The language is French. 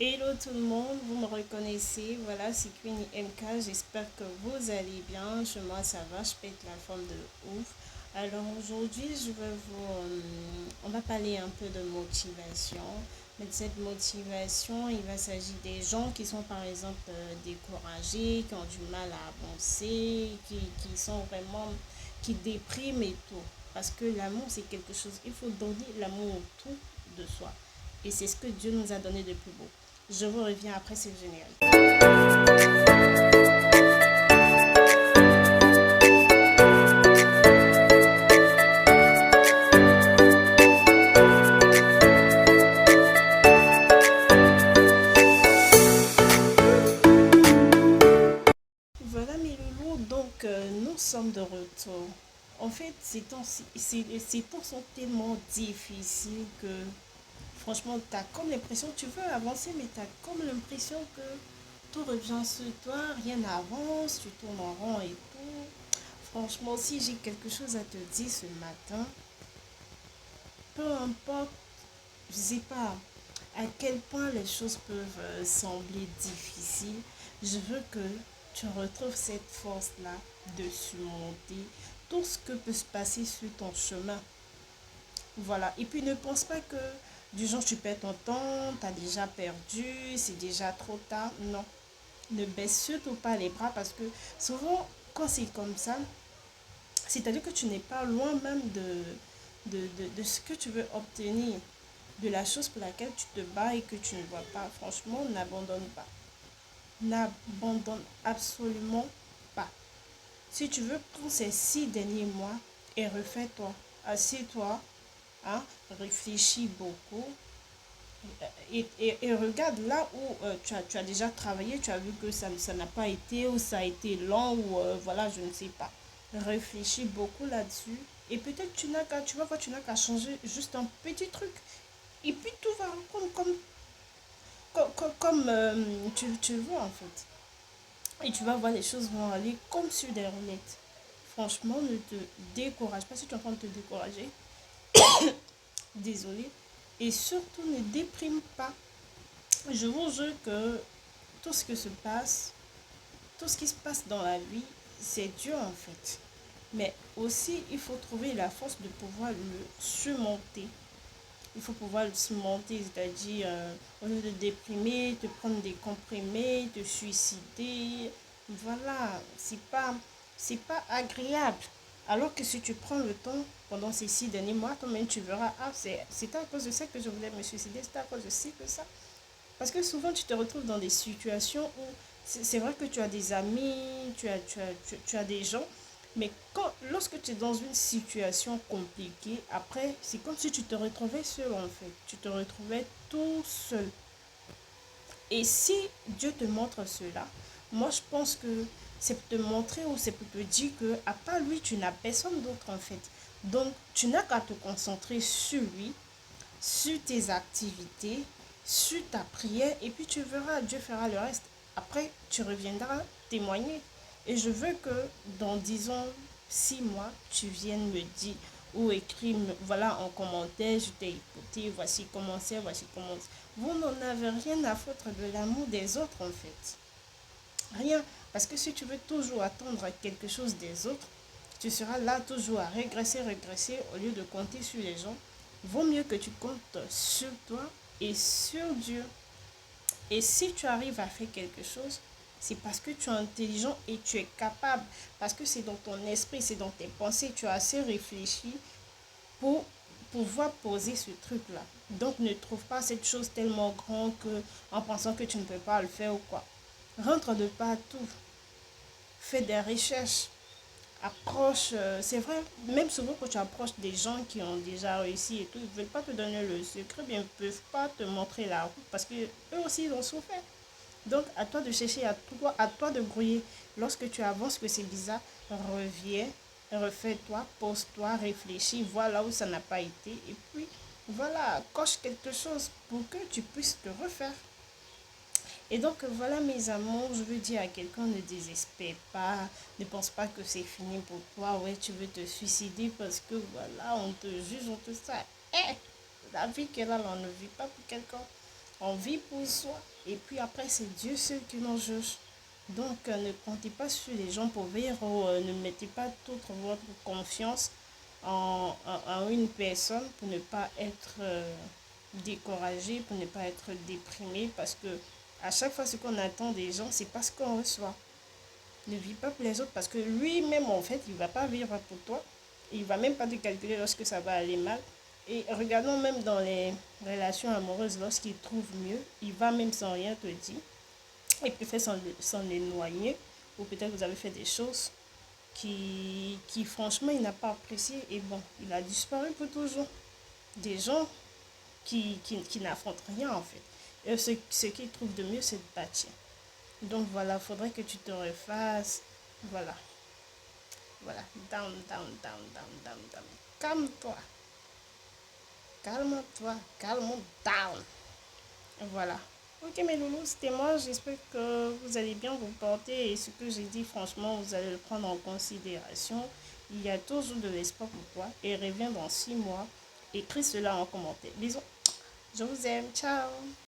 Hello tout le monde, vous me reconnaissez, voilà c'est Queenie MK, j'espère que vous allez bien, moi ça va, je pète la forme de ouf. Alors aujourd'hui on va parler un peu de motivation, mais de cette motivation il va s'agir des gens qui sont par exemple découragés, qui ont du mal à avancer, qui sont vraiment, qui dépriment et tout. Parce que l'amour c'est quelque chose, il faut donner l'amour tout de soi. Et c'est ce que Dieu nous a donné de plus beau. Je vous reviens après ce générique. Voilà mes loulous, donc nous sommes de retour. En fait, ces temps sont tellement difficiles que franchement, tu as comme l'impression, tu veux avancer, mais tu as comme l'impression que tout revient sur toi, rien n'avance, tu tournes en rond et tout. Franchement, si j'ai quelque chose à te dire ce matin, peu importe, je sais pas à quel point les choses peuvent sembler difficiles, je veux que tu retrouves cette force-là de surmonter tout ce que peut se passer sur ton chemin. Voilà. Et puis ne pense pas que du genre tu perds ton temps, tu as déjà perdu, c'est déjà trop tard. Non. Ne baisse surtout pas les bras parce que souvent, quand c'est comme ça, c'est-à-dire que tu n'es pas loin même de ce que tu veux obtenir, de la chose pour laquelle tu te bats et que tu ne vois pas. Franchement, n'abandonne pas. N'abandonne absolument pas. Si tu veux, prends ces 6 derniers mois et refais-toi. Assieds-toi, hein, réfléchis beaucoup et regarde là où tu as déjà travaillé, tu as vu que ça n'a pas été ou ça a été long ou voilà, je ne sais pas. Réfléchis beaucoup là-dessus et peut-être tu vas voir, tu n'as qu'à changer juste un petit truc et puis tout va comme tu le vois en fait. Et tu vas voir les choses vont aller comme sur des roulettes. Franchement, ne te décourage pas si tu es en train de te décourager. Désolé. Et surtout, ne déprime pas. Je vous jure que tout ce que se passe, tout ce qui se passe dans la vie, c'est dur en fait. Mais aussi, il faut trouver la force de pouvoir le surmonter. Il faut pouvoir le surmonter, c'est-à-dire au lieu de déprimer, te prendre des comprimés, te suicider. Voilà, c'est pas agréable. Alors que si tu prends le temps pendant ces 6 derniers mois, toi-même tu verras, ah, c'est à cause de ça que je voulais me suicider, c'est à cause de ci, que ça. Parce que souvent, tu te retrouves dans des situations où c'est vrai que tu as des amis, tu as des gens, mais lorsque tu es dans une situation compliquée, après, c'est comme si tu te retrouvais seul en fait. Tu te retrouvais tout seul. Et si Dieu te montre cela, moi je pense que c'est pour te montrer ou c'est pour te dire que à part lui, tu n'as personne d'autre en fait. Donc, tu n'as qu'à te concentrer sur lui, sur tes activités, sur ta prière, et puis tu verras, Dieu fera le reste. Après, tu reviendras témoigner. Et je veux que dans, disons, 6 mois, tu viennes me dire ou écrire, voilà, en commentaire, je t'ai écouté, voici comment c'est, voici comment c'est. Vous n'en avez rien à foutre de l'amour des autres, en fait. Rien. Parce que si tu veux toujours attendre quelque chose des autres, tu seras là toujours à régresser au lieu de compter sur les gens. Vaut mieux que tu comptes sur toi et sur Dieu. Et si tu arrives à faire quelque chose, c'est parce que tu es intelligent et tu es capable. Parce que c'est dans ton esprit, c'est dans tes pensées, tu as assez réfléchi pour pouvoir poser ce truc-là. Donc ne trouve pas cette chose tellement grande que, en pensant que tu ne peux pas le faire ou quoi. Rentre de partout. Fais des recherches. Approche, c'est vrai, même souvent quand tu approches des gens qui ont déjà réussi et tout, ils ne veulent pas te donner le secret, bien ils ne peuvent pas te montrer la route parce que eux aussi ils ont souffert. Donc à toi de chercher, à toi de grouiller. Lorsque tu avances que c'est bizarre, reviens, refais-toi, pose-toi, réfléchis, vois là où ça n'a pas été et puis voilà, coche quelque chose pour que tu puisses te refaire. Et donc voilà mes amours, je veux dire à quelqu'un ne désespère pas, ne pense pas que c'est fini pour toi, ouais tu veux te suicider parce que voilà on te juge, on te ça. Eh, la vie qu'elle a, on ne vit pas pour quelqu'un. On vit pour soi. Et puis après, c'est Dieu seul qui nous juge. Donc, ne comptez pas sur les gens pour vivre ou ne mettez pas toute votre confiance en une personne pour ne pas être découragé, pour ne pas être déprimé. Parce que à chaque fois, ce qu'on attend des gens, c'est pas ce qu'on reçoit. Ne vis pas pour les autres parce que lui-même, en fait, il va pas vivre pour toi. Il va même pas te calculer lorsque ça va aller mal. Et regardons même dans les relations amoureuses, lorsqu'il trouve mieux, il va même sans rien te dire. Il préfère s'en éloigner. Ou peut-être vous avez fait des choses qui franchement, il n'a pas apprécié. Et bon, il a disparu pour toujours. Des gens qui n'affrontent rien en fait. Et ce qu'ils trouvent de mieux, c'est de bâtir. Donc voilà, faudrait que tu te refasses. Voilà. Voilà. Down, down, down, down, down, down. Calme-toi. Calme-toi. Calme down. Voilà. Ok mes loulous, c'était moi. J'espère que vous allez bien vous porter et ce que j'ai dit, franchement, vous allez le prendre en considération. Il y a toujours de l'espoir pour toi et reviens dans 6 mois. Écris cela en commentaire. Bisous. Je vous aime. Ciao.